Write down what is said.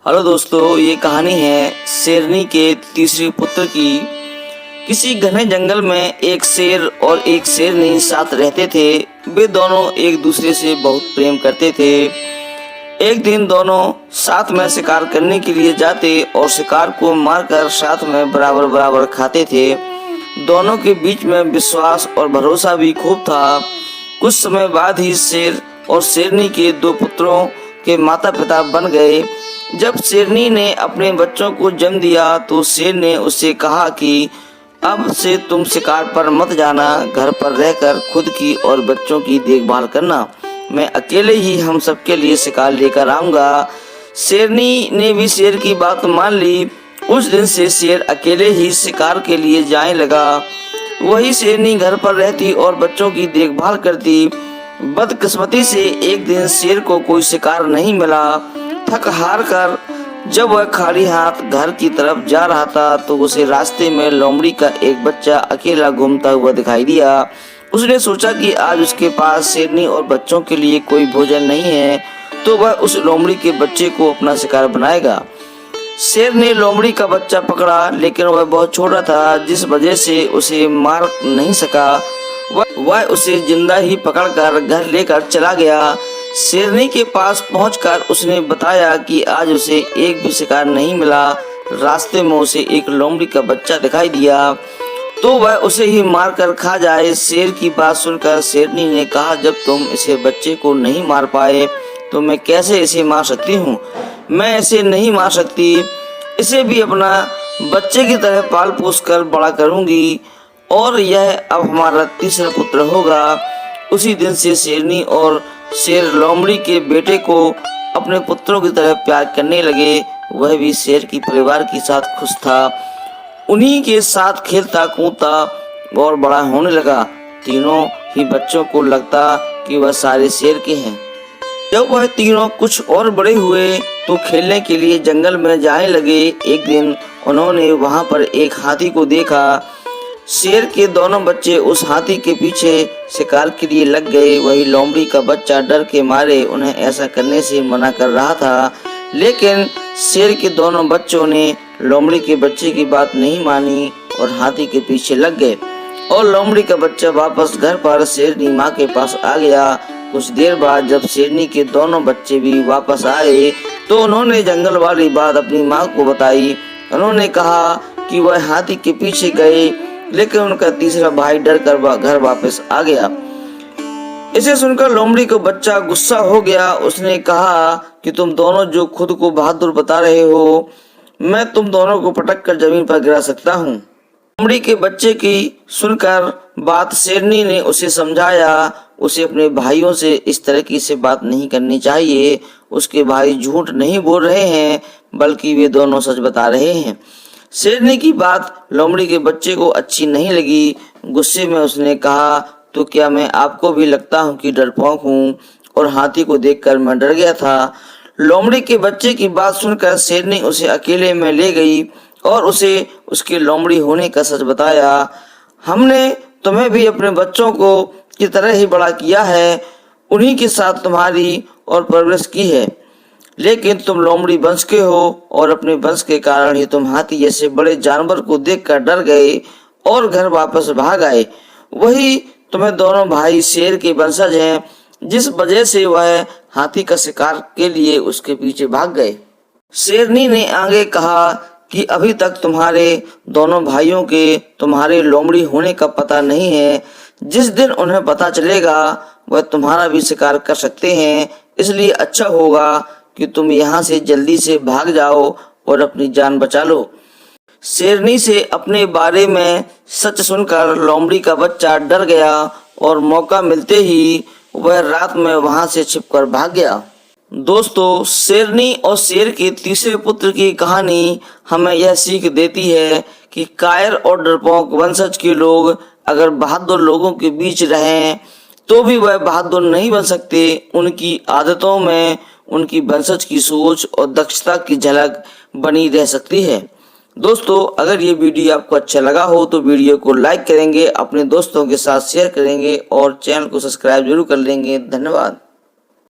Hello दोस्तों, ये कहानी है शेरनी के तीसरे पुत्र की। किसी घने जंगल में एक शेर और एक शेरनी साथ रहते थे। वे दोनों एक दूसरे से बहुत प्रेम करते थे। एक दिन दोनों साथ में शिकार करने के लिए जाते और शिकार को मारकर साथ में बराबर बराबर खाते थे। दोनों के बीच में विश्वास और भरोसा भी खूब था। कुछ समय बाद ही शेर और शेरनी के दो पुत्रों के माता पिता बन गए। जब शेरनी ने अपने बच्चों को जन्म दिया तो शेर ने उससे कहा कि अब से तुम शिकार पर मत जाना, घर पर रहकर खुद की और बच्चों की देखभाल करना। मैं अकेले ही हम सबके लिए शिकार लेकर आऊंगा। शेरनी ने भी शेर की बात मान ली। उस दिन से शेर अकेले ही शिकार के लिए जाने लगा। वही शेरनी घर पर रहती और बच्चों की देखभाल करती। बदकिस्मती से एक दिन शेर को कोई शिकार नहीं मिला। थक हार कर जब वह खाली हाथ घर की तरफ जा रहा था तो उसे रास्ते में लोमड़ी का एक बच्चा अकेला घूमता हुआ दिखाई दिया। उसने सोचा कि आज उसके पास शेरनी और बच्चों के लिए कोई भोजन नहीं है तो वह उस लोमड़ी के बच्चे को अपना शिकार बनाएगा। शेर ने लोमड़ी का बच्चा पकड़ा, लेकिन वह बहुत छोटा था जिस वजह से उसे मार नहीं सका। वह उसे जिंदा ही पकड़कर घर लेकर चला गया। शेरनी के पास पहुंचकर उसने बताया कि आज उसे एक भी शिकार नहीं मिला। रास्ते में उसे एक लोमड़ी का बच्चा दिखाई दिया तो वह उसे ही मारकर खा जाए। शेर की बात सुनकर शेरनी ने कहा, जब तुम इसे बच्चे को नहीं मार पाए तो मैं कैसे इसे मार सकती हूँ। मैं इसे नहीं मार सकती, इसे भी अपना बच्चे की तरह पाल पोस कर बड़ा करूँगी और यह अब हमारा तीसरा पुत्र होगा। उसी दिन से शेरनी और शेर लोमड़ी के बेटे को अपने पुत्रों की तरह प्यार करने लगे। वह भी शेर की परिवार के साथ खुश था। उन्हीं के साथ खेलता कूदता और बड़ा होने लगा। तीनों ही बच्चों को लगता कि वह सारे शेर के हैं। जब वह तीनों कुछ और बड़े हुए तो खेलने के लिए जंगल में जाने लगे। एक दिन उन्होंने वहां पर एक हाथी को देखा। शेर के दोनों बच्चे उस हाथी के पीछे शिकार के लिए लग गए। वही लोमड़ी का बच्चा डर के मारे उन्हें ऐसा करने से मना कर रहा था, लेकिन शेर के दोनों बच्चों ने लोमड़ी के बच्चे की बात नहीं मानी और हाथी के पीछे लग गए। और लोमड़ी का बच्चा वापस घर पर शेरनी माँ के पास आ गया। कुछ देर बाद जब शेरनी के दोनों बच्चे भी वापस आए तो उन्होंने जंगल वाली बात अपनी माँ को बताई। उन्होंने कहा कि वह हाथी के पीछे गए, लेकिन उनका तीसरा भाई डर कर घर वापस आ गया। इसे सुनकर लोमड़ी को बच्चा गुस्सा हो गया। उसने कहा कि तुम दोनों जो खुद को बहादुर बता रहे हो, मैं तुम दोनों को पटक कर जमीन पर गिरा सकता हूँ। लोमड़ी के बच्चे की सुनकर बात शेरनी ने उसे समझाया। उसे अपने भाइयों से इस तरह की से बात नहीं करनी चाहिए। उसके भाई झूठ नहीं बोल रहे हैं, बल्कि वे दोनों सच बता रहे हैं। शेरनी की बात लोमड़ी के बच्चे को अच्छी नहीं लगी। गुस्से में उसने कहा, तो क्या मैं आपको भी लगता हूँ कि डरपोक हूँ और हाथी को देखकर मैं डर गया था। लोमड़ी के बच्चे की बात सुनकर शेरनी उसे अकेले में ले गई और उसे उसके लोमड़ी होने का सच बताया। हमने तुम्हें भी अपने बच्चों को की तरह ही बड़ा किया है, उन्हीं के साथ तुम्हारी और परवरिश की है, लेकिन तुम लोमड़ी वंश के हो और अपने वंश के कारण ही तुम हाथी जैसे बड़े जानवर को देखकर डर गए और घर वापस भाग आए। वही तुम्हें दोनों भाई शेर के वंशज हैं, जिस वजह से वह हाथी का शिकार के लिए उसके पीछे भाग गए। शेरनी ने आगे कहा कि अभी तक तुम्हारे दोनों भाइयों के तुम्हारे लोमड़ी होने का पता नहीं है। जिस दिन उन्हें पता चलेगा वह तुम्हारा भी शिकार कर सकते हैं, इसलिए अच्छा होगा कि तुम यहाँ से जल्दी से भाग जाओ और अपनी जान बचा लो। शेरनी से अपने बारे में सच सुनकर लोमड़ी का बच्चा डर गया और मौका मिलते ही वह रात में वहां से छिपकर भाग गया। दोस्तों, शेरनी और शेर के तीसरे पुत्र की कहानी हमें यह सीख देती है कि कायर और डरपोक वंशज के लोग अगर बहादुर लोगों के बीच रहें तो भी वह बहादुर नहीं बन सकते। उनकी आदतों में उनकी वंशज की सोच और दक्षता की झलक बनी रह सकती है। दोस्तों, अगर ये वीडियो आपको अच्छा लगा हो तो वीडियो को लाइक करेंगे, अपने दोस्तों के साथ शेयर करेंगे और चैनल को सब्सक्राइब जरूर कर लेंगे। धन्यवाद।